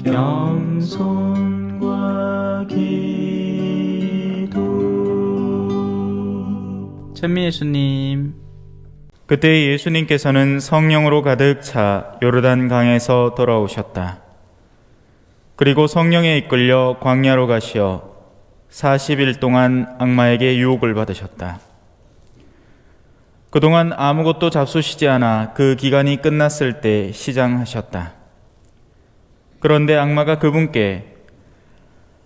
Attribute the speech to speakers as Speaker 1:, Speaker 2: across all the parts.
Speaker 1: 겸손과 기도.
Speaker 2: 찬미 예수님.
Speaker 3: 그때 예수님께서는 성령으로 가득 차 요르단 강에서 돌아오셨다. 그리고 성령에 이끌려 광야로 가시어 40일 동안 악마에게 유혹을 받으셨다. 그동안 아무것도 잡수시지 않아 그 기간이 끝났을 때 시장하셨다. 그런데 악마가 그분께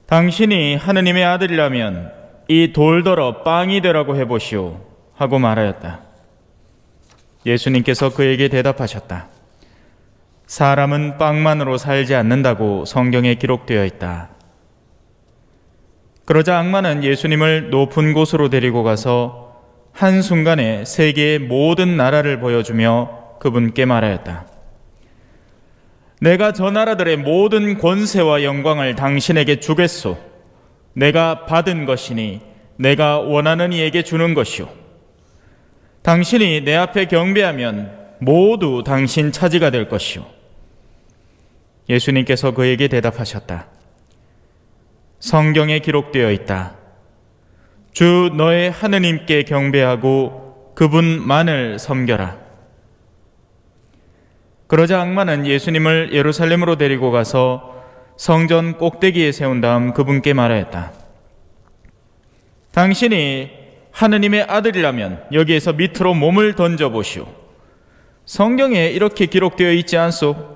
Speaker 3: 당신이 하느님의 아들이라면 이 돌더러 빵이 되라고 해보시오 하고 말하였다. 예수님께서 그에게 대답하셨다. 사람은 빵만으로 살지 않는다고 성경에 기록되어 있다. 그러자 악마는 예수님을 높은 곳으로 데리고 가서 한순간에 세계의 모든 나라를 보여주며 그분께 말하였다. 내가 저 나라들의 모든 권세와 영광을 당신에게 주겠소. 내가 받은 것이니 내가 원하는 이에게 주는 것이오. 당신이 내 앞에 경배하면 모두 당신 차지가 될 것이오. 예수님께서 그에게 대답하셨다. 성경에 기록되어 있다. 주 너의 하느님께 경배하고 그분만을 섬겨라. 그러자 악마는 예수님을 예루살렘으로 데리고 가서 성전 꼭대기에 세운 다음 그분께 말하였다. 당신이 하느님의 아들이라면 여기에서 밑으로 몸을 던져보시오. 성경에 이렇게 기록되어 있지 않소?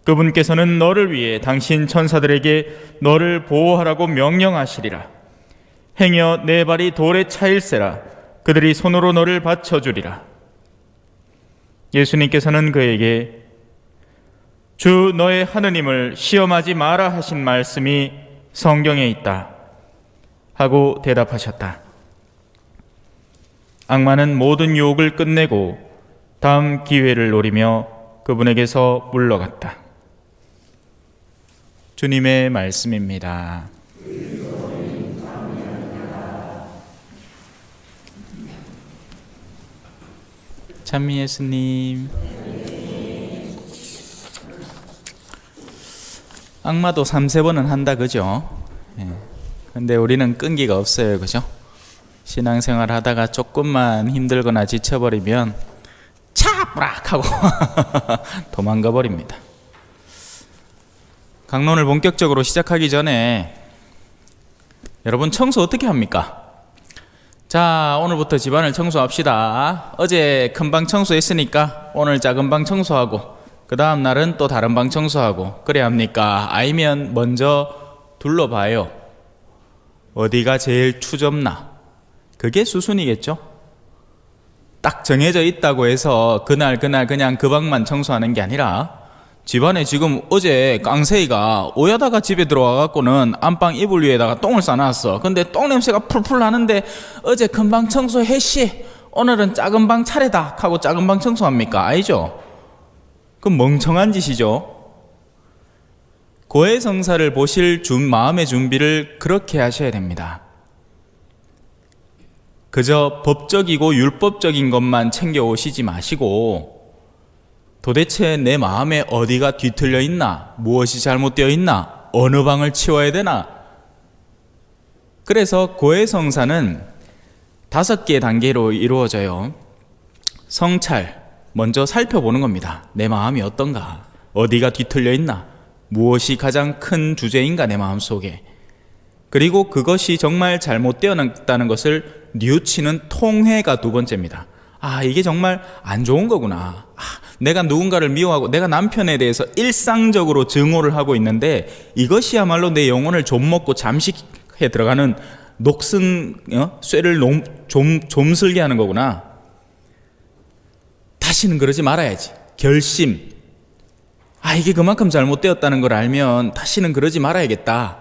Speaker 3: 그분께서는 너를 위해 당신 천사들에게 너를 보호하라고 명령하시리라. 행여 내 발이 돌에 차일세라. 그들이 손으로 너를 받쳐주리라. 예수님께서는 그에게 주 너의 하느님을 시험하지 마라 하신 말씀이 성경에 있다 하고 대답하셨다. 악마는 모든 유혹을 끝내고 다음 기회를 노리며 그분에게서 물러갔다. 주님의 말씀입니다.
Speaker 2: 찬미 예수님. 악마도 3-4번은 한다 그죠? 근데 우리는 끈기가 없어요 그죠? 신앙생활 하다가 조금만 힘들거나 지쳐버리면 차브락 하고 도망가 버립니다. 강론을 본격적으로 시작하기 전에 여러분 청소 어떻게 합니까? 자, 오늘부터 집안을 청소합시다. 어제 큰 방 청소했으니까 오늘 작은 방 청소하고 그 다음 날은 또 다른 방 청소하고 그래야 합니까? 아니면 먼저 둘러봐요. 어디가 제일 추접나? 그게 수순이겠죠? 딱 정해져 있다고 해서 그날 그냥 그 방만 청소하는 게 아니라 집안에 지금 어제 깡세이가 오야다가 집에 들어와갖고는 안방 이불 위에다가 똥을 싸놨어. 근데 똥 냄새가 풀풀 나는데 어제 큰 방 청소했시 오늘은 작은 방 차례다 하고 작은 방 청소합니까? 아니죠? 그럼 멍청한 짓이죠. 고해성사를 보실 마음의 준비를 그렇게 하셔야 됩니다. 그저 법적이고 율법적인 것만 챙겨 오시지 마시고 도대체 내 마음에 어디가 뒤틀려 있나? 무엇이 잘못되어 있나? 어느 방을 치워야 되나? 그래서 고해성사는 5개의 단계로 이루어져요. 성찰, 먼저 살펴보는 겁니다. 내 마음이 어떤가? 어디가 뒤틀려 있나? 무엇이 가장 큰 주제인가 내 마음속에? 그리고 그것이 정말 잘못되었다는 것을 뉘우치는 통회가 2번째입니다. 아, 이게 정말 안 좋은 거구나. 내가 누군가를 미워하고 내가 남편에 대해서 일상적으로 증오를 하고 있는데 이것이야말로 내 영혼을 좀먹고 잠식해 들어가는 녹슨 쇠를 좀슬게 하는 거구나. 다시는 그러지 말아야지. 결심. 이게 그만큼 잘못되었다는 걸 알면 다시는 그러지 말아야겠다.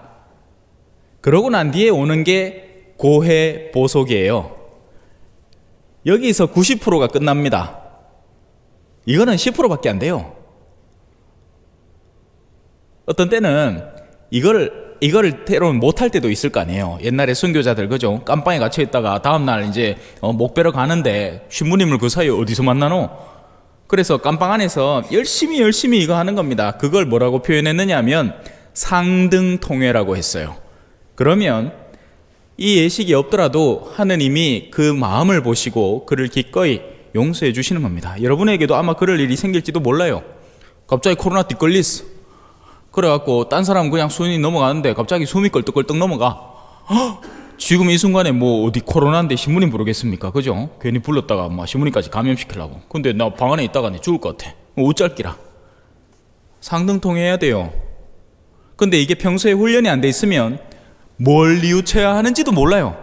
Speaker 2: 그러고 난 뒤에 오는 게 고해 보속이에요. 여기서 90%가 끝납니다. 이거는 10%밖에 안 돼요. 어떤 때는 이거를 때로는 못할 때도 있을 거 아니에요. 옛날에 순교자들 그죠? 깜빵에 갇혀 있다가 다음날 이제 목 베러 가는데 신부님을 그 사이에 어디서 만나노? 그래서 감방 안에서 열심히 이거 하는 겁니다. 그걸 뭐라고 표현했느냐 하면 상등통회라고 했어요. 그러면 이 예식이 없더라도 하느님이 그 마음을 보시고 그를 기꺼이 용서해 주시는 겁니다. 여러분에게도 아마 그럴 일이 생길지도 몰라요. 갑자기 코로나 뒷걸리스 그래갖고 딴 사람 그냥 순위 넘어가는데 갑자기 숨이 껄떡껄떡 넘어가. 지금 이 순간에 뭐 어디 코로나인데 신부님 부르겠습니까? 그죠? 괜히 불렀다가 막 신부님까지 감염시키려고. 근데 나 방 안에 있다가 죽을 것 같아. 어쩔기라. 상등통해야 돼요. 근데 이게 평소에 훈련이 안 돼 있으면 뭘 뉘우쳐야 하는지도 몰라요.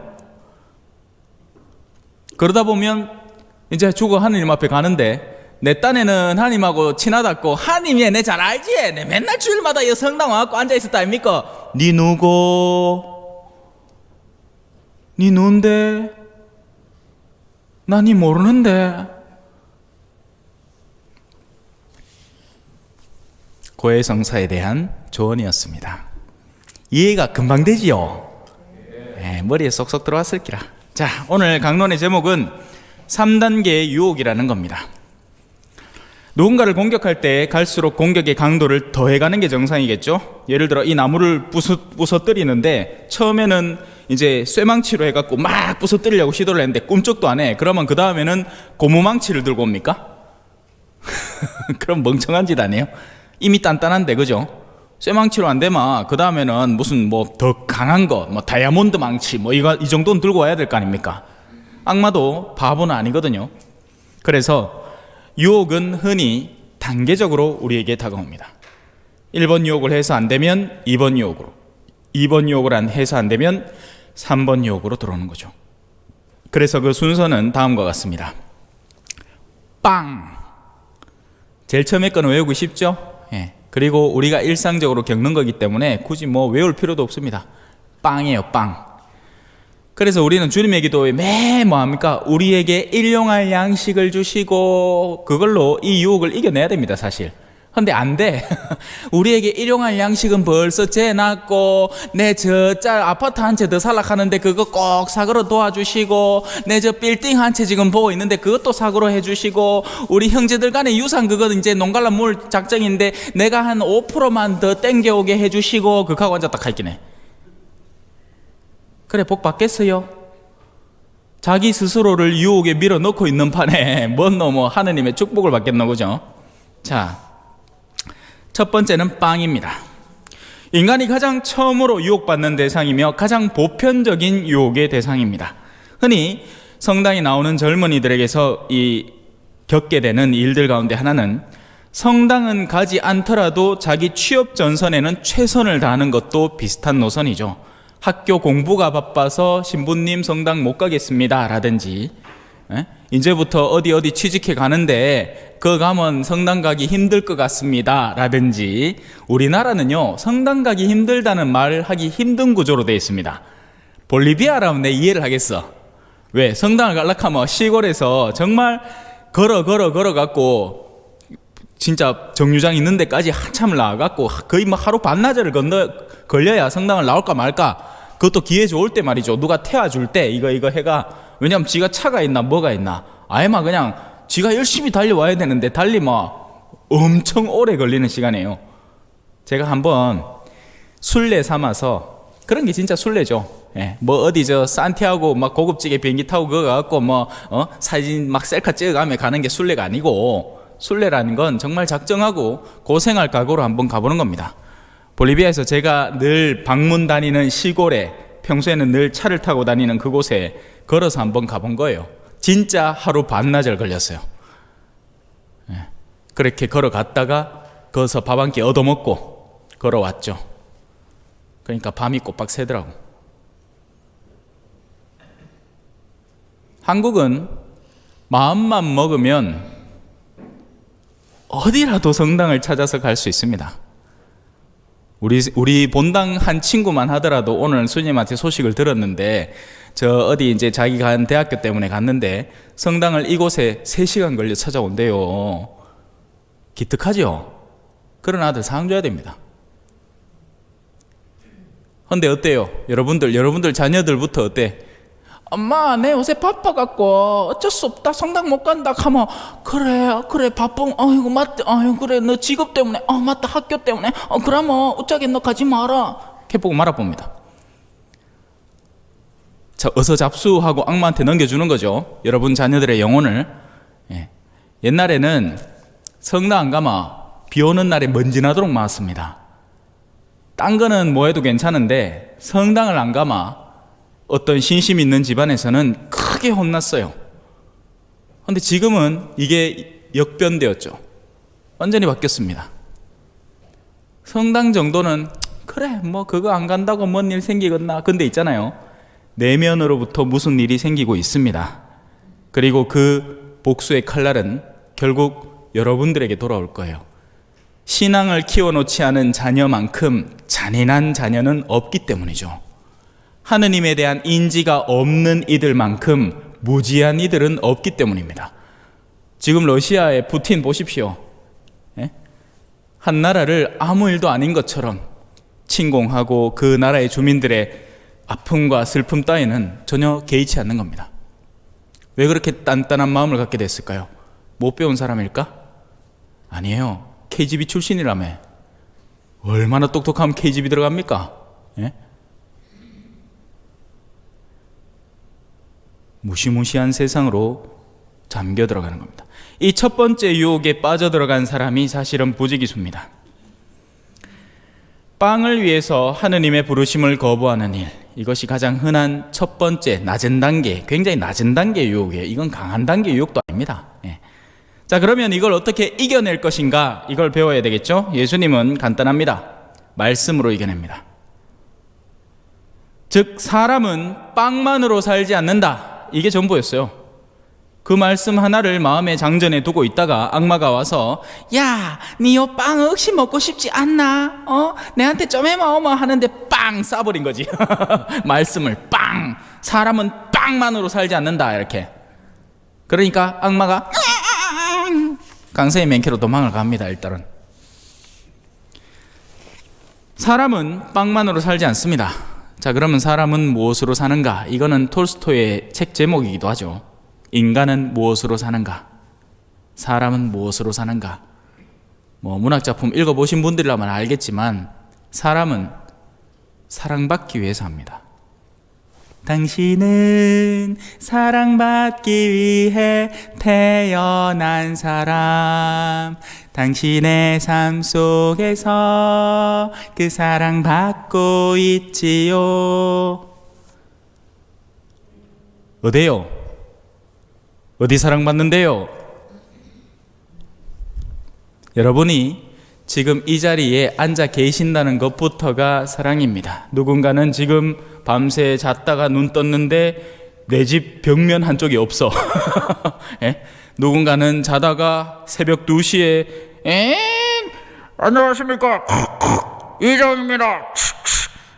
Speaker 2: 그러다 보면 이제 죽어 하느님 앞에 가는데 내 딴에는 하나님하고 친하다고 하나님이 내 잘 알지? 내 맨날 주일마다 이 성당 와갖고 앉아있었다 아닙니까? 니 누구? 니 누군데? 나 니 모르는데. 고해성사에 대한 조언이었습니다. 이해가 금방 되지요? 네, 머리에 쏙쏙 들어왔을 기라. 자, 오늘 강론의 제목은 3단계의 유혹이라는 겁니다. 누군가를 공격할 때 갈수록 공격의 강도를 더해가는 게 정상이겠죠? 예를 들어 이 나무를 부서뜨리는데 처음에는 이제 쇠망치로 해갖고 막 부서뜨리려고 시도를 했는데 꿈쩍도 안 해. 그러면 그 다음에는 고무망치를 들고 옵니까? 그럼 멍청한 짓 아니에요? 이미 단단한데, 그죠? 쇠망치로 안 되면 그 다음에는 무슨 뭐 더 강한 거, 뭐 다이아몬드 망치, 뭐 이 정도는 들고 와야 될 거 아닙니까? 악마도 바보는 아니거든요. 그래서 유혹은 흔히 단계적으로 우리에게 다가옵니다. 1번 유혹을 해서 안 되면 2번 유혹으로, 2번 유혹을 해서 안 되면 3번 유혹으로 들어오는 거죠. 그래서 그 순서는 다음과 같습니다. 빵! 제일 처음에 거는 외우기 쉽죠? 예. 그리고 우리가 일상적으로 겪는 거기 때문에 굳이 뭐 외울 필요도 없습니다. 빵이에요, 빵. 그래서 우리는 주님의 기도에 매 뭐합니까? 우리에게 일용할 양식을 주시고 그걸로 이 유혹을 이겨내야 됩니다, 사실. 근데 안 돼. 우리에게 일용할 양식은 벌써 재놨고 내 저 아파트 한 채 더 살락하는데 그거 꼭 사그러 도와주시고 내 저 빌딩 한 채 지금 보고 있는데 그것도 사그러 해주시고 우리 형제들 간의 유산 그거는 이제 농갈라 물 작정인데 내가 한 5%만 더 땡겨오게 해주시고 그거하고 앉았다 갈기네. 그래 복 받겠어요? 자기 스스로를 유혹에 밀어넣고 있는 판에 뭔 놈의 하느님의 축복을 받겠노, 그죠? 자, 첫 번째는 빵입니다. 인간이 가장 처음으로 유혹받는 대상이며 가장 보편적인 유혹의 대상입니다. 흔히 성당에 나오는 젊은이들에게서 겪게 되는 일들 가운데 하나는 성당은 가지 않더라도 자기 취업 전선에는 최선을 다하는 것도 비슷한 노선이죠. 학교 공부가 바빠서 신부님 성당 못 가겠습니다 라든지 이제부터 어디 취직해 가는데 그거 가면 성당 가기 힘들 것 같습니다 라든지. 우리나라는요 성당 가기 힘들다는 말을 하기 힘든 구조로 되어 있습니다. 볼리비아라면 내 이해를 하겠어. 왜? 성당을 가려면 시골에서 정말 걸어 갖고 진짜 정류장 있는 데까지 한참을 나와갖고 거의 뭐 하루 반나절을 걸려야 성당을 나올까 말까. 그것도 기회 좋을 때 말이죠. 누가 태워줄 때 이거 해가. 왜냐면 지가 차가 있나 뭐가 있나 아예 막 그냥 지가 열심히 달려와야 되는데 막 엄청 오래 걸리는 시간이에요. 제가 한번 순례 삼아서, 그런 게 진짜 순례죠. 예, 뭐 어디 산티아고 막 고급지게 비행기 타고 그거 갖고 사진 막 셀카 찍어가며 가는 게 순례가 아니고, 순례라는 건 정말 작정하고 고생할 각오로 한번 가보는 겁니다. 볼리비아에서 제가 늘 방문 다니는 시골에, 평소에는 늘 차를 타고 다니는 그곳에 걸어서 한번 가본 거예요. 진짜 하루 반나절 걸렸어요. 그렇게 걸어갔다가 거기서 밥 한 끼 얻어먹고 걸어왔죠. 그러니까 밤이 꼬박 새더라고. 한국은 마음만 먹으면 어디라도 성당을 찾아서 갈 수 있습니다. 우리 본당 한 친구만 하더라도 오늘 수님한테 소식을 들었는데, 어디 이제 자기가 한 대학교 때문에 갔는데 성당을 이곳에 3시간 걸려 찾아온대요. 기특하죠? 그런 아들 상줘야 됩니다. 근데 어때요? 여러분들 자녀들부터 어때? 엄마 내 요새 바빠갖고 어쩔 수 없다 성당 못 간다 하면 그래 바쁜 아이고 맞다 아이고 그래 너 직업 때문에 맞다 학교 때문에 그러면 어쩌게 너 가지 마라 이렇게 보고 말아봅니다. 자, 어서 잡수하고 악마한테 넘겨주는 거죠. 여러분 자녀들의 영혼을. 옛날에는 성당 안 가면 비 오는 날에 먼지 나도록 맞았습니다. 딴 거는 뭐 해도 괜찮은데 성당을 안 가면 어떤 신심 있는 집안에서는 크게 혼났어요. 근데 지금은 이게 역변되었죠. 완전히 바뀌었습니다. 성당 정도는 그래 뭐 그거 안 간다고 뭔 일 생기겠나. 근데 있잖아요, 내면으로부터 무슨 일이 생기고 있습니다. 그리고 그 복수의 칼날은 결국 여러분들에게 돌아올 거예요. 신앙을 키워놓지 않은 자녀만큼 잔인한 자녀는 없기 때문이죠. 하느님에 대한 인지가 없는 이들만큼 무지한 이들은 없기 때문입니다. 지금 러시아의 푸틴 보십시오. 한 나라를 아무 일도 아닌 것처럼 침공하고 그 나라의 주민들의 아픔과 슬픔 따위는 전혀 개의치 않는 겁니다. 왜 그렇게 단단한 마음을 갖게 됐을까요? 못 배운 사람일까? 아니에요. KGB 출신이라며. 얼마나 똑똑하면 KGB 들어갑니까? 무시무시한 세상으로 잠겨 들어가는 겁니다. 이 첫 번째 유혹에 빠져들어간 사람이 사실은 부지기수입니다. 빵을 위해서 하느님의 부르심을 거부하는 일, 이것이 가장 흔한 첫 번째 낮은 단계, 굉장히 낮은 단계 유혹이에요. 이건 강한 단계 유혹도 아닙니다. 자, 그러면 이걸 어떻게 이겨낼 것인가, 이걸 배워야 되겠죠. 예수님은 간단합니다. 말씀으로 이겨냅니다. 즉 사람은 빵만으로 살지 않는다, 이게 전부였어요. 그 말씀 하나를 마음에 장전해 두고 있다가 악마가 와서 야, 니 요 빵 혹시 먹고 싶지 않나? 내한테 좀 해마오마 하는데 빵 쏴버린 거지. 말씀을 빵. 사람은 빵만으로 살지 않는다, 이렇게. 그러니까 악마가 강세의 맨키로 도망을 갑니다. 일단은 사람은 빵만으로 살지 않습니다. 자, 그러면 사람은 무엇으로 사는가? 이거는 톨스토이의 책 제목이기도 하죠. 인간은 무엇으로 사는가? 사람은 무엇으로 사는가? 뭐 문학작품 읽어보신 분들이라면 알겠지만 사람은 사랑받기 위해서 합니다. 당신은 사랑받기 위해 태어난 사람, 당신의 삶 속에서 그 사랑받고 있지요. 어때요? 어디 사랑받는데요? 여러분이 지금 이 자리에 앉아 계신다는 것부터가 사랑입니다. 누군가는 지금 밤새 잤다가 눈 떴는데 내 집 벽면 한쪽이 없어. 누군가는 자다가 새벽 2시에 안녕하십니까, 이장입니다.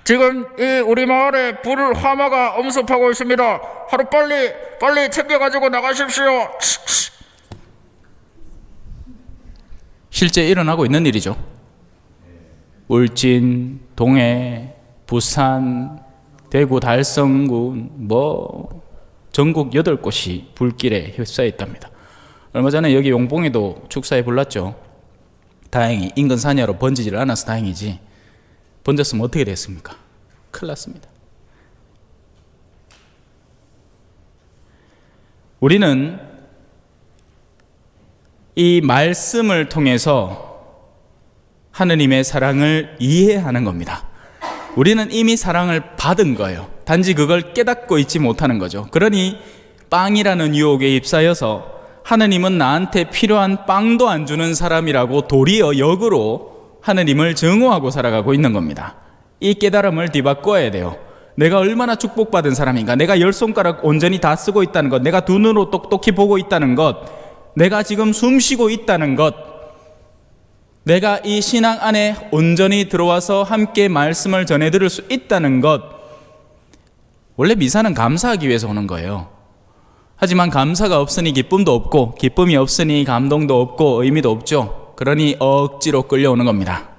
Speaker 2: 지금 이 우리 마을에 불을 화마가 엄습하고 있습니다. 하루 빨리 챙겨가지고 나가십시오. 실제 일어나고 있는 일이죠. 울진, 동해, 부산, 대구, 달성군, 전국 8곳이 불길에 휩싸여 있답니다. 얼마 전에 여기 용봉에도 축사에 불났죠. 다행히 인근 산야로 번지질 않아서 다행이지, 번졌으면 어떻게 됐습니까? 큰일 났습니다. 우리는 이 말씀을 통해서 하느님의 사랑을 이해하는 겁니다. 우리는 이미 사랑을 받은 거예요. 단지 그걸 깨닫고 있지 못하는 거죠. 그러니 빵이라는 유혹에 휩싸여서 하느님은 나한테 필요한 빵도 안 주는 사람이라고 도리어 역으로 하느님을 증오하고 살아가고 있는 겁니다. 이 깨달음을 뒤바꿔야 돼요. 내가 얼마나 축복받은 사람인가, 내가 10손가락 온전히 다 쓰고 있다는 것, 내가 두 눈으로 똑똑히 보고 있다는 것, 내가 지금 숨 쉬고 있다는 것, 내가 이 신앙 안에 온전히 들어와서 함께 말씀을 전해드릴 수 있다는 것. 원래 미사는 감사하기 위해서 오는 거예요. 하지만 감사가 없으니 기쁨도 없고, 기쁨이 없으니 감동도 없고 의미도 없죠. 그러니 억지로 끌려오는 겁니다.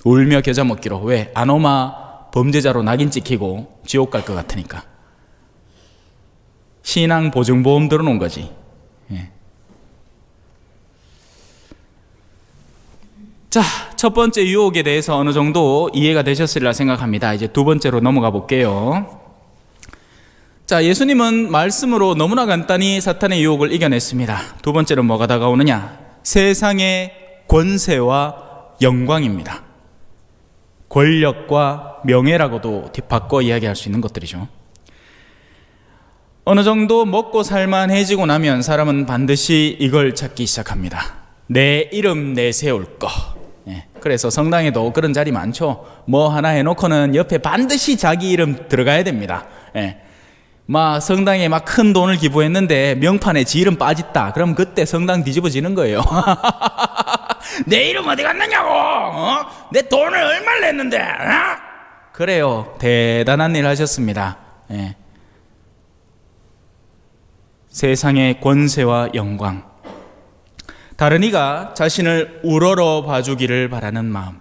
Speaker 2: 울며 겨자 먹기로. 왜? 안 오마 범죄자로 낙인 찍히고 지옥 갈 것 같으니까. 신앙 보증보험 들어놓은 거지. 예. 자, 첫 번째 유혹에 대해서 어느 정도 이해가 되셨으리라 생각합니다. 이제 두 번째로 넘어가 볼게요. 자, 예수님은 말씀으로 너무나 간단히 사탄의 유혹을 이겨냈습니다. 두 번째로 뭐가 다가오느냐? 세상의 권세와 영광입니다. 권력과 명예라고도 바꿔 이야기할 수 있는 것들이죠. 어느 정도 먹고 살만해지고 나면 사람은 반드시 이걸 찾기 시작합니다. 내 이름 내세울 거. 예, 그래서 성당에도 그런 자리 많죠. 뭐 하나 해놓고는 옆에 반드시 자기 이름 들어가야 됩니다. 예. 막 성당에 막 큰 돈을 기부했는데 명판에 지 이름 빠졌다. 그럼 그때 성당 뒤집어지는 거예요. 내 이름 어디 갔느냐고. 내 돈을 얼마를 냈는데. 그래요. 대단한 일 하셨습니다. 예. 세상의 권세와 영광, 다른 이가 자신을 우러러 봐주기를 바라는 마음,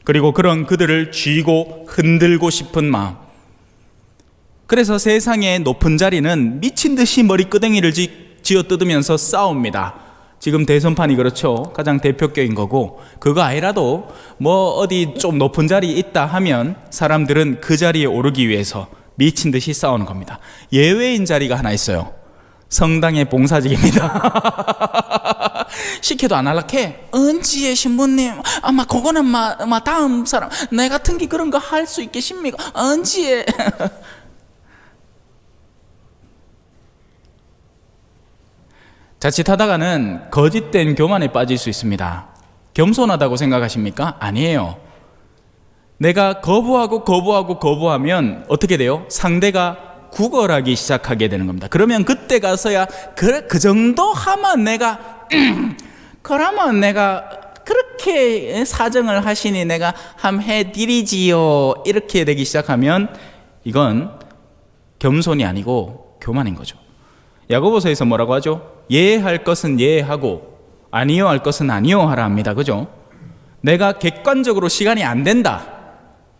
Speaker 2: 그리고 그런 그들을 쥐고 흔들고 싶은 마음. 그래서 세상의 높은 자리는 미친 듯이 머리끄댕이를 쥐어뜯으면서 싸웁니다. 지금 대선판이 그렇죠. 가장 대표격인 거고, 그거 아니라도 뭐 어디 좀 높은 자리 있다 하면 사람들은 그 자리에 오르기 위해서 미친 듯이 싸우는 겁니다. 예외인 자리가 하나 있어요. 성당의 봉사직입니다. 시켜도 안 할락해. 은지의 신부님, 아마 그거는 다음 사람, 내 같은 게 그런 거 할 수 있겠습니까? 은지의. 자칫하다가는 거짓된 교만에 빠질 수 있습니다. 겸손하다고 생각하십니까? 아니에요. 내가 거부하면 어떻게 돼요? 상대가 구걸하기 시작하게 되는 겁니다. 그러면 그때 가서야 그 정도 하면 내가 그러면 내가 그렇게 사정을 하시니 내가 함 해드리지요, 이렇게 되기 시작하면 이건 겸손이 아니고 교만인 거죠. 야고보서에서 뭐라고 하죠? 예할 것은 예하고 아니요 할 것은 아니요 하라 합니다. 그죠? 내가 객관적으로 시간이 안 된다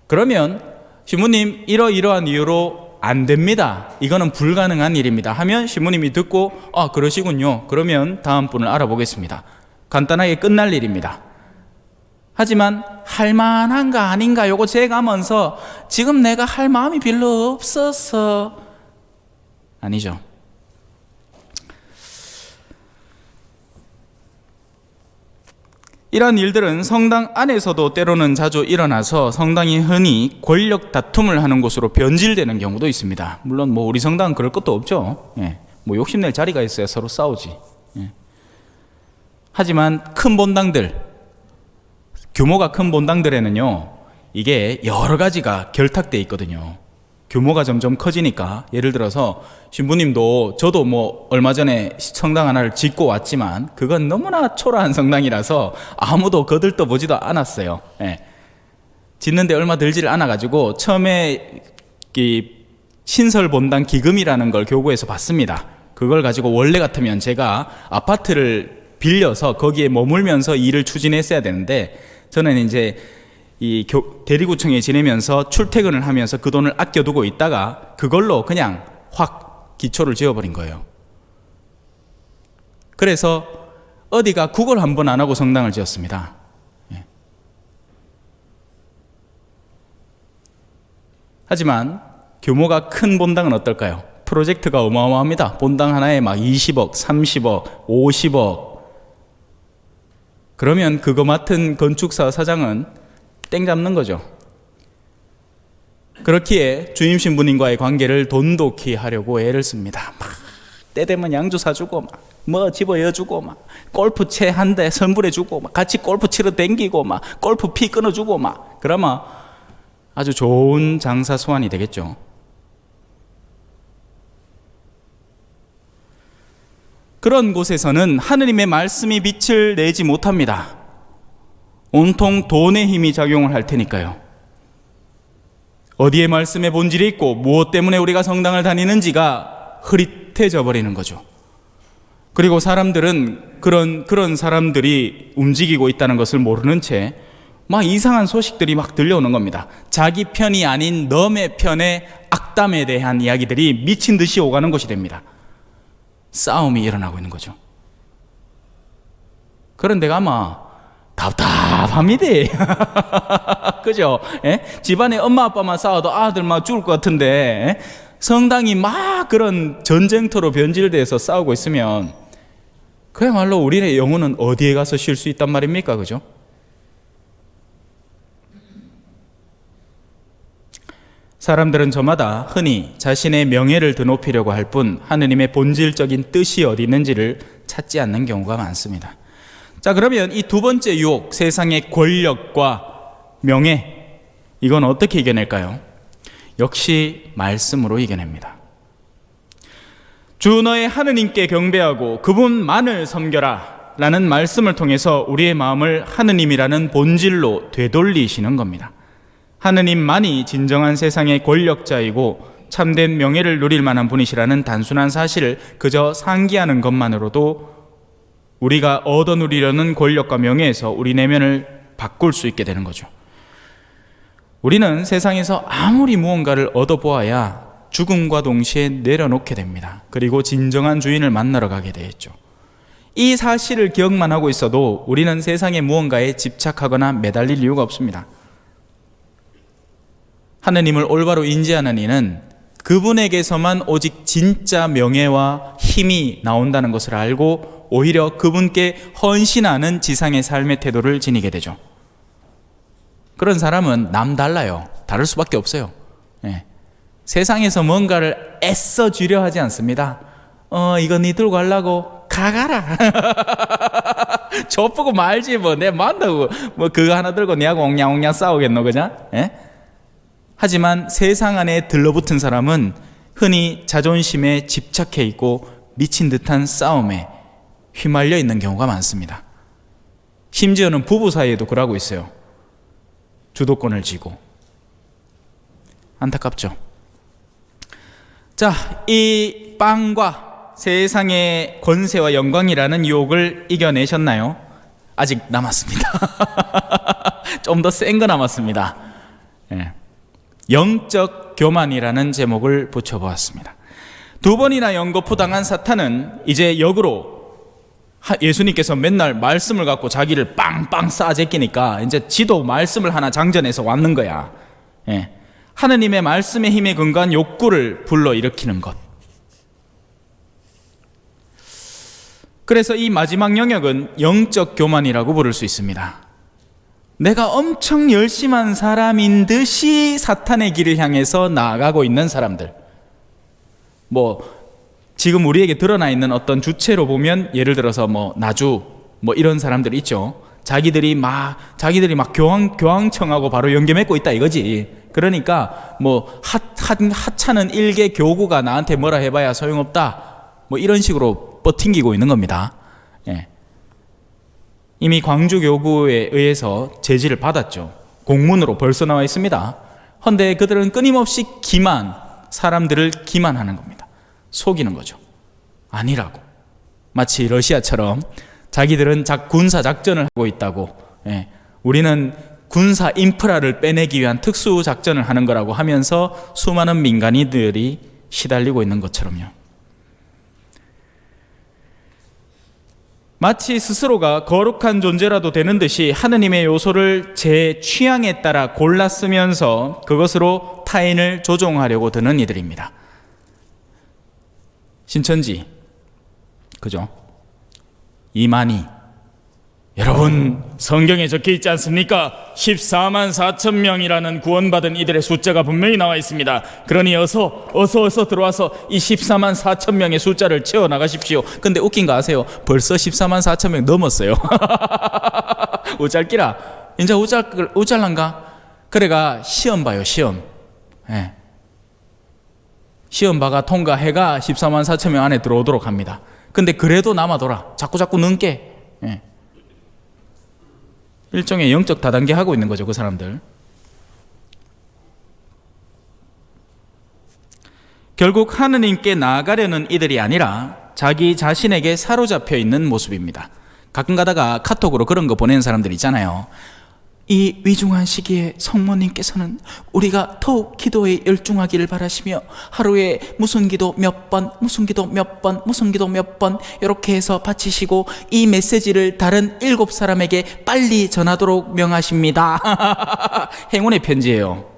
Speaker 2: 그러면 신부님 이러이러한 이유로 안 됩니다, 이거는 불가능한 일입니다 하면 신부님이 듣고 아 그러시군요, 그러면 다음 분을 알아보겠습니다. 간단하게 끝날 일입니다. 하지만 할만한가 아닌가 요거 재가면서 지금 내가 할 마음이 별로 없어서, 아니죠. 이러한 일들은 성당 안에서도 때로는 자주 일어나서 성당이 흔히 권력 다툼을 하는 곳으로 변질되는 경우도 있습니다. 물론 뭐 우리 성당은 그럴 것도 없죠. 예. 뭐 욕심낼 자리가 있어야 서로 싸우지. 예. 하지만 큰 본당들, 규모가 큰 본당들에는요, 이게 여러 가지가 결탁돼 있거든요. 규모가 점점 커지니까, 예를 들어서 신부님도 저도 뭐 얼마 전에 성당 하나를 짓고 왔지만 그건 너무나 초라한 성당이라서 아무도 거들떠 보지도 않았어요. 예. 짓는데 얼마 들지를 않아가지고 처음에 이 신설 본당 기금이라는 걸 교구에서 받습니다. 그걸 가지고 원래 같으면 제가 아파트를 빌려서 거기에 머물면서 일을 추진했어야 되는데, 저는 이제 이 대리구청에 지내면서 출퇴근을 하면서 그 돈을 아껴두고 있다가 그걸로 그냥 확 기초를 지어버린 거예요. 그래서 어디가 구걸 한 번 안 하고 성당을 지었습니다. 예. 하지만 규모가 큰 본당은 어떨까요? 프로젝트가 어마어마합니다. 본당 하나에 막 20억, 30억, 50억. 그러면 그거 맡은 건축사 사장은 땡 잡는 거죠. 그렇기에 주임 신부님과의 관계를 돈독히 하려고 애를 씁니다. 막 때 되면 양주 사주고 막 뭐 집어여주고 막 골프채 한 대 선물해주고 막 같이 골프 치러 댕기고 막 골프 피 끊어주고 막, 그러면 아주 좋은 장사 소환이 되겠죠. 그런 곳에서는 하느님의 말씀이 빛을 내지 못합니다. 온통 돈의 힘이 작용을 할 테니까요. 어디에 말씀의 본질이 있고 무엇 때문에 우리가 성당을 다니는지가 흐릿해져 버리는 거죠. 그리고 사람들은 그런 사람들이 움직이고 있다는 것을 모르는 채 막 이상한 소식들이 막 들려오는 겁니다. 자기 편이 아닌 남의 편의 악담에 대한 이야기들이 미친 듯이 오가는 것이 됩니다. 싸움이 일어나고 있는 거죠. 그런 데가 아마 답답합니다. 그죠? 예? 집안에 엄마 아빠만 싸워도 아들 막 죽을 것 같은데, 예? 성당이 막 그런 전쟁터로 변질돼서 싸우고 있으면 그야말로 우리의 영혼은 어디에 가서 쉴 수 있단 말입니까? 그죠? 사람들은 저마다 흔히 자신의 명예를 드높이려고 할 뿐 하느님의 본질적인 뜻이 어디 있는지를 찾지 않는 경우가 많습니다. 자, 그러면 이 두 번째 유혹, 세상의 권력과 명예, 이건 어떻게 이겨낼까요? 역시 말씀으로 이겨냅니다. 주 너의 하느님께 경배하고 그분만을 섬겨라 라는 말씀을 통해서 우리의 마음을 하느님이라는 본질로 되돌리시는 겁니다. 하느님만이 진정한 세상의 권력자이고 참된 명예를 누릴 만한 분이시라는 단순한 사실을 그저 상기하는 것만으로도 우리가 얻어 누리려는 권력과 명예에서 우리 내면을 바꿀 수 있게 되는 거죠. 우리는 세상에서 아무리 무언가를 얻어보아야 죽음과 동시에 내려놓게 됩니다. 그리고 진정한 주인을 만나러 가게 되겠죠. 이 사실을 기억만 하고 있어도 우리는 세상의 무언가에 집착하거나 매달릴 이유가 없습니다. 하느님을 올바로 인지하는 이는 그분에게서만 오직 진짜 명예와 힘이 나온다는 것을 알고 오히려 그분께 헌신하는 지상의 삶의 태도를 지니게 되죠. 그런 사람은 남달라요. 다를 수밖에 없어요. 예. 세상에서 뭔가를 애써 주려 하지 않습니다. 이거 니 들고 가려고 가가라. 좁보고 말지 뭐 내 만나고 뭐 그거 하나 들고 니하고 옹냥옹냥 싸우겠노 그죠? 예? 하지만 세상 안에 들러붙은 사람은 흔히 자존심에 집착해 있고 미친 듯한 싸움에 휘말려 있는 경우가 많습니다. 심지어는 부부 사이에도 그러고 있어요. 주도권을 쥐고. 안타깝죠. 자, 이 빵과 세상의 권세와 영광이라는 유혹을 이겨내셨나요? 아직 남았습니다. 좀 더 센 거 남았습니다. 예. 영적 교만이라는 제목을 붙여보았습니다. 두 번이나 연거푸당한 사탄은 이제 역으로 예수님께서 맨날 말씀을 갖고 자기를 빵빵 쌓아제끼니까 이제 지도 말씀을 하나 장전해서 왔는 거야. 예. 하느님의 말씀의 힘에 근거한 욕구를 불러일으키는 것. 그래서 이 마지막 영역은 영적 교만이라고 부를 수 있습니다. 내가 엄청 열심한 사람인 듯이 사탄의 길을 향해서 나아가고 있는 사람들. 지금 우리에게 드러나 있는 어떤 주체로 보면 예를 들어서 나주 이런 사람들 있죠. 자기들이 막 교황청하고 바로 연계 맺고 있다 이거지. 그러니까 하찮은 일개 교구가 나한테 뭐라 해봐야 소용없다. 이런 식으로 뻗팅기고 있는 겁니다. 예. 이미 광주교구에 의해서 제지를 받았죠. 공문으로 벌써 나와 있습니다. 헌데 그들은 끊임없이 사람들을 기만하는 겁니다. 속이는 거죠. 아니라고. 마치 러시아처럼 자기들은 군사 작전을 하고 있다고. 예. 우리는 군사 인프라를 빼내기 위한 특수 작전을 하는 거라고 하면서 수많은 민간인들이 시달리고 있는 것처럼요. 마치 스스로가 거룩한 존재라도 되는 듯이 하느님의 요소를 제 취향에 따라 골라 쓰면서 그것으로 타인을 조종하려고 드는 이들입니다. 신천지, 그죠? 이만희. 여러분, 성경에 적혀 있지 않습니까? 14만 4천 명이라는 구원받은 이들의 숫자가 분명히 나와 있습니다. 그러니 어서 들어와서 이 14만 4천 명의 숫자를 채워나가십시오. 근데 웃긴 거 아세요? 벌써 14만 4천 명 넘었어요. 우짤기라. 이제 우짤란가? 그래가 시험 봐요, 시험. 예. 시험 봐가 통과해가 14만 4천 명 안에 들어오도록 합니다. 근데 그래도 남아돌아. 자꾸 넘게. 예. 일종의 영적 다단계 하고 있는 거죠, 그 사람들. 결국 하느님께 나아가려는 이들이 아니라 자기 자신에게 사로잡혀 있는 모습입니다. 가끔 가다가 카톡으로 그런 거 보내는 사람들 있잖아요. 이 위중한 시기에 성모님께서는 우리가 더욱 기도에 열중하기를 바라시며 하루에 무슨 기도 몇 번, 무슨 기도 몇 번, 무슨 기도 몇 번 이렇게 해서 바치시고 이 메시지를 다른 7사람에게 빨리 전하도록 명하십니다. 행운의 편지예요.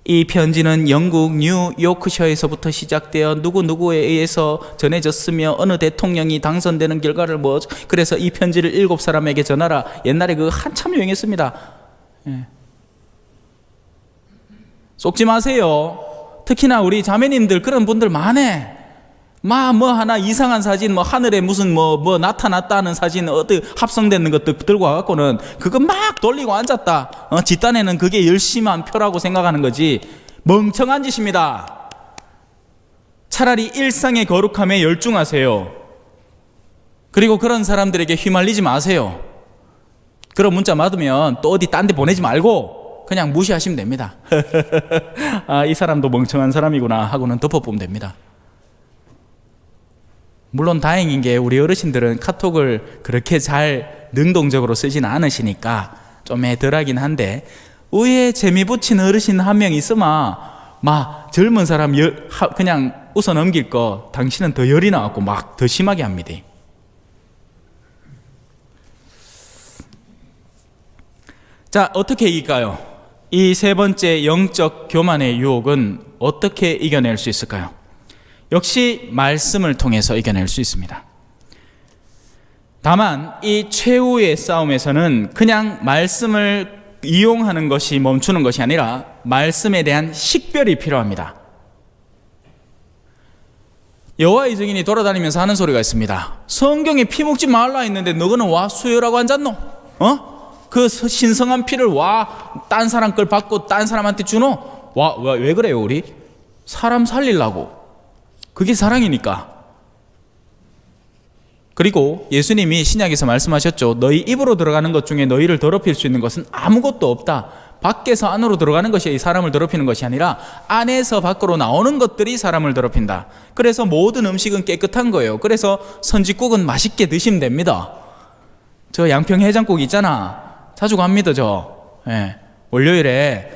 Speaker 2: 이 편지는 영국 뉴요크셔에서부터 시작되어 누구누구에 의해서 전해졌으며 어느 대통령이 당선되는 결과를 그래서 이 편지를 7사람에게 전하라. 옛날에 그거 한참 유행했습니다. 예. 속지 마세요. 특히나 우리 자매님들 그런 분들 많네. 뭐 하나 이상한 사진, 하늘에 무슨 나타났다 하는 사진 어디 합성되는 것들 들고 와갖고는 그거 막 돌리고 앉았다. 뒷단에는 그게 열심한 표라고 생각하는 거지. 멍청한 짓입니다. 차라리 일상의 거룩함에 열중하세요. 그리고 그런 사람들에게 휘말리지 마세요. 그런 문자 받으면 또 어디 딴 데 보내지 말고 그냥 무시하시면 됩니다. 아, 이 사람도 멍청한 사람이구나 하고는 덮어보면 됩니다. 물론 다행인 게 우리 어르신들은 카톡을 그렇게 잘 능동적으로 쓰지는 않으시니까 좀 덜하긴 한데 의외에 재미 붙이는 어르신 한 명 있으면 젊은 사람 그냥 웃어 넘길 거 당신은 더 열이 나갖고 막 더 심하게 합니다. 자, 어떻게 이길까요? 이 세 번째 영적 교만의 유혹은 어떻게 이겨낼 수 있을까요? 역시 말씀을 통해서 이겨낼 수 있습니다. 다만 이 최후의 싸움에서는 그냥 말씀을 이용하는 것이 멈추는 것이 아니라 말씀에 대한 식별이 필요합니다. 여호와의 증인이 돌아다니면서 하는 소리가 있습니다. 성경에 피 묻지 말라 했는데 너는 와 수혈하고 앉았노? 그 신성한 피를 딴 사람 걸 받고 딴 사람한테 주노? 왜 그래요 우리? 사람 살리려고. 그게 사랑이니까. 그리고 예수님이 신약에서 말씀하셨죠. 너희 입으로 들어가는 것 중에 너희를 더럽힐 수 있는 것은 아무것도 없다. 밖에서 안으로 들어가는 것이 사람을 더럽히는 것이 아니라 안에서 밖으로 나오는 것들이 사람을 더럽힌다. 그래서 모든 음식은 깨끗한 거예요. 그래서 선지국은 맛있게 드시면 됩니다. 저 양평 해장국 있잖아. 자주 갑니다 저. 예. 월요일에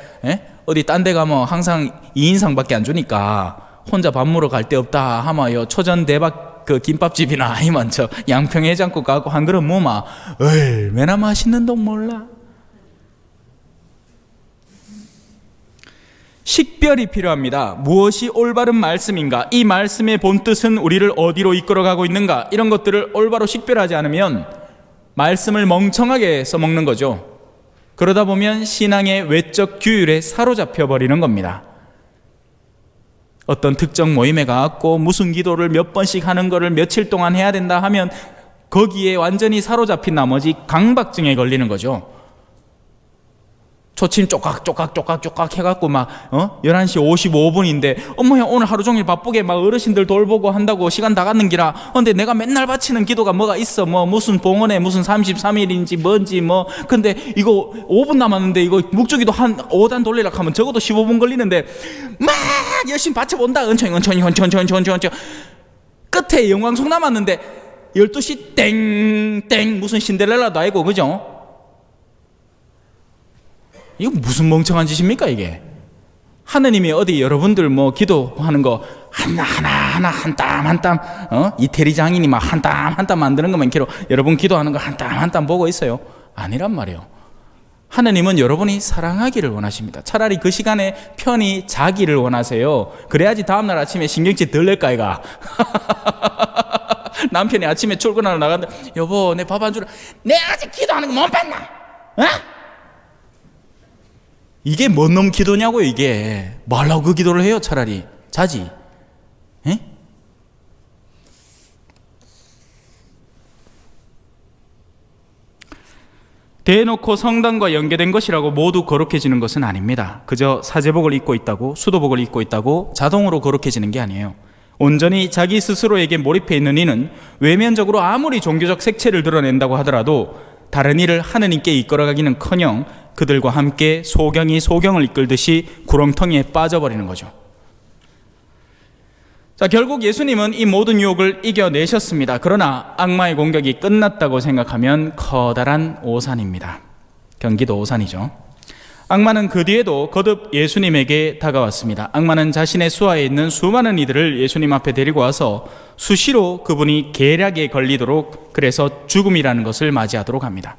Speaker 2: 어디 딴 데 가면 항상 2인상밖에 안 주니까 혼자 밥 먹으러 갈 데 없다 하면 초전 대박 그 김밥집이나 아니면 저 양평 해장국 가고 한 그릇 먹으면 얼마나 맛있는 동 몰라. 식별이 필요합니다. 무엇이 올바른 말씀인가? 이 말씀의 본뜻은 우리를 어디로 이끌어가고 있는가? 이런 것들을 올바로 식별하지 않으면 말씀을 멍청하게 써먹는 거죠. 그러다 보면 신앙의 외적 규율에 사로잡혀 버리는 겁니다. 어떤 특정 모임에 가갖고 무슨 기도를 몇 번씩 하는 거를 며칠 동안 해야 된다 하면 거기에 완전히 사로잡힌 나머지 강박증에 걸리는 거죠. 초침 쪽각 해갖고 11시 55분인데 어머야 오늘 하루 종일 바쁘게 어르신들 돌보고 한다고 시간 다 갔는 기라. 근데 내가 맨날 바치는 기도가 뭐가 있어. 무슨 봉헌에 무슨 33일인지 뭔지 근데 이거 5분 남았는데 이거 묵주기도 한 5단 돌리라 하면 적어도 15분 걸리는데 막 열심히 바쳐본다. 은총이 끝에 영광송 남았는데 12시 땡땡 무슨 신데렐라도 아니고 그죠? 이거 무슨 멍청한 짓입니까 이게? 하느님이 어디 여러분들 기도하는 거 하나 한 땀 한 땀 이태리 장인이 막 한 땀 한 땀 만드는 것만 기로 여러분 기도하는 거 한 땀 한 땀 보고 있어요? 아니란 말이에요. 하느님은 여러분이 사랑하기를 원하십니다. 차라리 그 시간에 편히 자기를 원하세요. 그래야지 다음날 아침에 신경질 덜 낼까 이가. 남편이 아침에 출근하러 나갔는데 여보 내 밥 안 주라. 내가 아직 기도하는 거 못 봤나? 이게 뭔 놈 기도냐고요. 이게 말라고 그 기도를 해요. 차라리 자지. 에? 대놓고 성당과 연계된 것이라고 모두 거룩해지는 것은 아닙니다. 그저 사제복을 입고 있다고 수도복을 입고 있다고 자동으로 거룩해지는 게 아니에요. 온전히 자기 스스로에게 몰입해 있는 이는 외면적으로 아무리 종교적 색채를 드러낸다고 하더라도 다른 이를 하느님께 이끌어가기는커녕 그들과 함께 소경이 소경을 이끌듯이 구렁텅이에 빠져버리는 거죠. 자, 결국 예수님은 이 모든 유혹을 이겨내셨습니다. 그러나 악마의 공격이 끝났다고 생각하면 커다란 오산입니다. 경기도 오산이죠. 악마는 그 뒤에도 거듭 예수님에게 다가왔습니다. 악마는 자신의 수하에 있는 수많은 이들을 예수님 앞에 데리고 와서 수시로 그분이 계략에 걸리도록, 그래서 죽음이라는 것을 맞이하도록 합니다.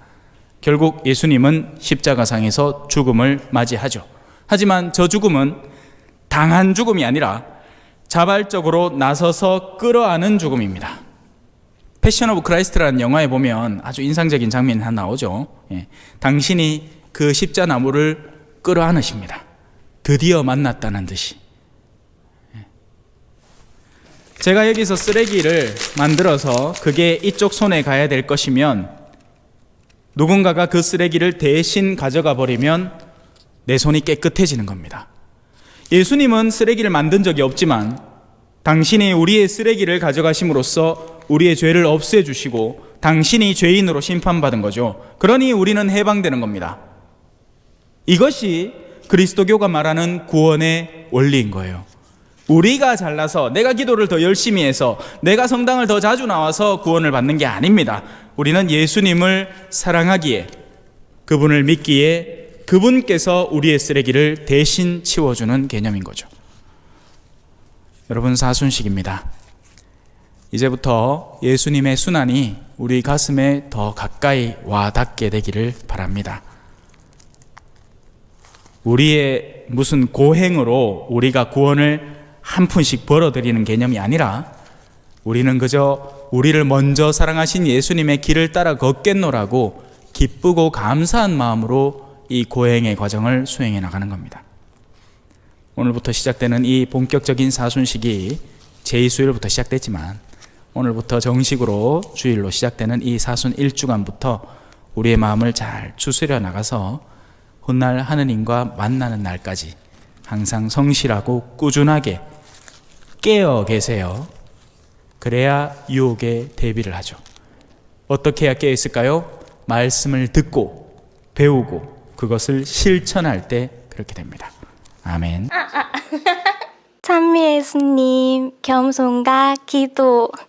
Speaker 2: 결국 예수님은 십자가상에서 죽음을 맞이하죠. 하지만 저 죽음은 당한 죽음이 아니라 자발적으로 나서서 끌어안은 죽음입니다. 패션 오브 크라이스트라는 영화에 보면 아주 인상적인 장면이 하나 나오죠. 당신이 그 십자나무를 끌어안으십니다. 드디어 만났다는 듯이. 제가 여기서 쓰레기를 만들어서 그게 이쪽 손에 가야 될 것이면 누군가가 그 쓰레기를 대신 가져가 버리면 내 손이 깨끗해지는 겁니다. 예수님은 쓰레기를 만든 적이 없지만 당신이 우리의 쓰레기를 가져가심으로써 우리의 죄를 없애주시고 당신이 죄인으로 심판받은 거죠. 그러니 우리는 해방되는 겁니다. 이것이 그리스도교가 말하는 구원의 원리인 거예요. 우리가 잘나서, 내가 기도를 더 열심히 해서, 내가 성당을 더 자주 나와서 구원을 받는 게 아닙니다. 우리는 예수님을 사랑하기에, 그분을 믿기에 그분께서 우리의 쓰레기를 대신 치워주는 개념인 거죠. 여러분, 사순식입니다. 이제부터 예수님의 순환이 우리 가슴에 더 가까이 와 닿게 되기를 바랍니다. 우리의 무슨 고행으로 우리가 구원을 한 푼씩 벌어들이는 개념이 아니라 우리는 그저 우리를 먼저 사랑하신 예수님의 길을 따라 걷겠노라고 기쁘고 감사한 마음으로 이 고행의 과정을 수행해 나가는 겁니다. 오늘부터 시작되는 이 본격적인 사순식이 제2수요일부터 시작됐지만 오늘부터 정식으로 주일로 시작되는 이 사순 1주간부터 우리의 마음을 잘 추스려 나가서 훗날 하느님과 만나는 날까지 항상 성실하고 꾸준하게 깨어 계세요. 그래야 유혹에 대비를 하죠. 어떻게 해야 깨어 있을까요? 말씀을 듣고 배우고 그것을 실천할 때 그렇게 됩니다. 아멘.
Speaker 4: 찬미 예수님, 겸손과 기도.